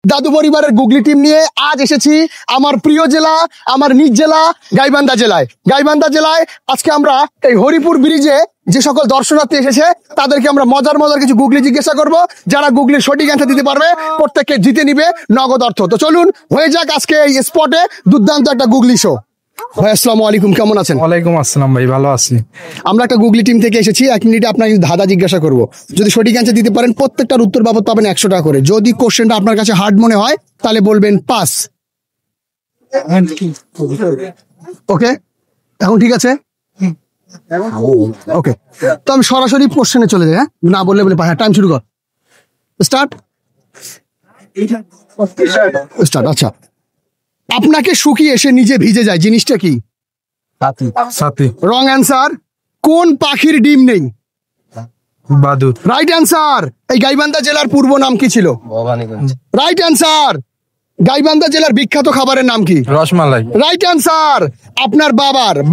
দাদু পরিবারের গুগলি টিম নিয়ে আজ এসেছি আমার প্রিয় জেলা, আমার নিজ জেলা গাইবান্ধা জেলায়। গাইবান্ধা জেলায় আজকে আমরা এই হরিপুর ব্রিজে যে সকল দর্শনার্থী এসেছে তাদেরকে আমরা মজার মজার কিছু গুগলি জিজ্ঞাসা করব। যারা গুগলির সঠিক অ্যান্সার দিতে পারবে প্রত্যেককে জিতে নিবে নগদ অর্থ। তো চলুন হয়ে যাক আজকে এই স্পটে দুর্দান্ত একটা গুগলি শো। ভাই আসসালামু আলাইকুম, কেমন আছেন? ওয়ালাইকুম আসসালাম ভাই, ভালো আছি। আমরা একটা গুগলি টিম থেকে এসেছি, 1 মিনিটে আপনাকে ধাঁধা জিজ্ঞাসা করব। যদি সঠিক অ্যান্সার দিতে পারেন প্রত্যেকটার উত্তর বাবদ পাবেন 100 টাকা করে। যদি কোশ্চেনটা আপনার কাছে হার্ড মনে হয় তাহলে বলবেন পাস। ওকে, এখন ঠিক আছে? ওকে, তো আমি সরাসরি কোশ্চেনে চলে যাই। হ্যাঁ, না বললে বলে হ্যাঁ, টাইম শুরু কর। স্টার্ট। আচ্ছা, আপনাকে শুকিয়ে এসে নিজে ভিজে যায়, জিনিসটা কি? সাথী। Wrong answer. কোন পাখির ডিম নেই? বাদুর। Right answer. এই গাইবান্ধা জেলার পূর্ব নাম কি ছিল? Right answer. গাইবান্ধা জেলার বিখ্যাত খাবারের নাম কি? রসমালাই। Right answer. আপনার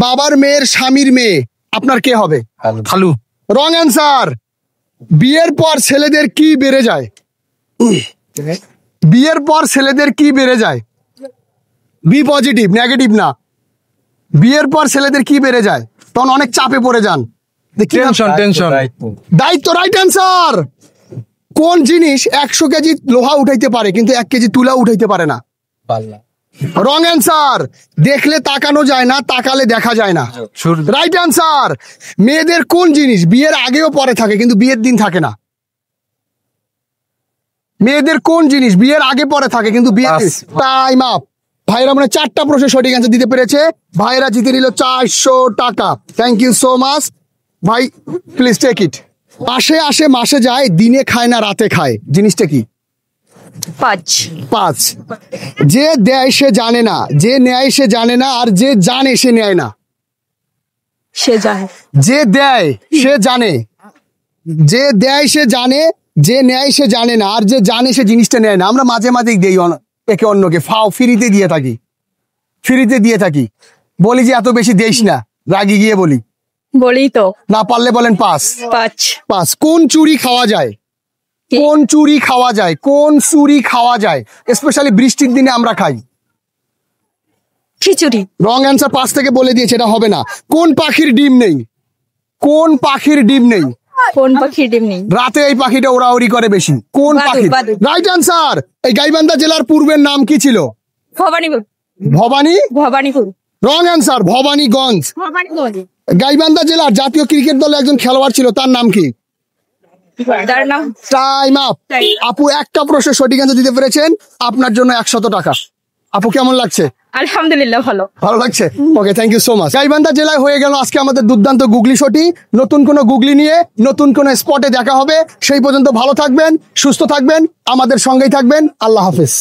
বাবার মেয়ের স্বামীর মেয়ে আপনার কে হবে? খালু। Wrong answer. বিয়ের পর ছেলেদের কি বেড়ে যায়? বিয়ের পর ছেলেদের কি বেড়ে যায়? বি পজিটিভ, নেগেটিভ না। বিয়ের পর ছেলেদের কি বেড়ে যায়? তখন অনেক চাপে পড়ে যান। টেনশন। দায়িত্ব। Right answer. কোন জিনিস 100 কেজি লোহা উঠাইতে পারে কিন্তু 1 কেজি তুলা উঠাইতে পারে না? Wrong answer. দেখলে তাকানো যায় না, তাকালে দেখা যায় না। Right answer. মেয়েদের কোন জিনিস বিয়ের আগেও পরে থাকে কিন্তু বিয়ের দিন থাকে না? মেয়েদের কোন জিনিস বিয়ের আগে পরে থাকে কিন্তু বিয়ের দিন? Time up. ভাইরা মানে 4টা প্রশ্নের সঠিক অ্যান্সার দিতে পেরেছে। ভাইরা জিতে নিল 400 টাকা। থ্যাংক ইউ সো মাচ ভাই, প্লিজ টেক ইট। পাশে আসে মাসে যায়, দিনে খায় না রাতে খায়, জিনিসটা কি? 5। যে দেয় সে জানে না, যে নেয় সে জানে না, আর যে জানে সে নেয় না। যে দেয় সে জানে, যে দেয় সে জানে, যে নেয় সে জানে না, আর যে জানে সে জিনিসটা নেয় না। আমরা মাঝে মাঝেই দেই একে অন্যকে, ফ্রিতে দিয়ে থাকি। বলি যে এত বেশি দেইস না, রাগি গিয়ে বলি তো না পারলে বলেন পাস। কোন চুরি খাওয়া যায়? কোন চুরি খাওয়া যায়? কোন চুরি খাওয়া যায়? স্পেশালি বৃষ্টির দিনে আমরা খাই। খিচুড়ি। Wrong answer. 5 থেকে বলে দিয়েছে, এটা হবে না। কোন পাখির ডিম নেই? কোন পাখির ডিম নেই? রাতে এই পাখিটা ওড়াউড়ি করে বেশি। কোন পাখি? Right answer. এই গাইবান্ধা জেলার পূর্বের নাম কি ছিল? ভবানীপুর। Wrong answer. ভবানীগঞ্জ। গাইবান্ধা জেলার জাতীয় ক্রিকেট দলে একজন খেলোয়াড় ছিল, তার নাম কি? Time up. আপু একটা প্রশ্নের সঠিক অ্যান্সার দিতে পেরেছেন, আপনার জন্য 100 টাকা। আপু কেমন লাগছে? আলহামদুলিল্লাহ, ভালো লাগছে। Okay, thank you so much. Gaibandha জেলায় হয়ে গেল আজকে আমাদের দুর্দান্ত গুগলি শোটি। নতুন কোনো গুগলি নিয়ে নতুন কোনো স্পটে দেখা হবে। সেই পর্যন্ত ভালো থাকবেন, সুস্থ থাকবেন, আমাদের সঙ্গেই থাকবেন। আল্লাহ হাফেজ।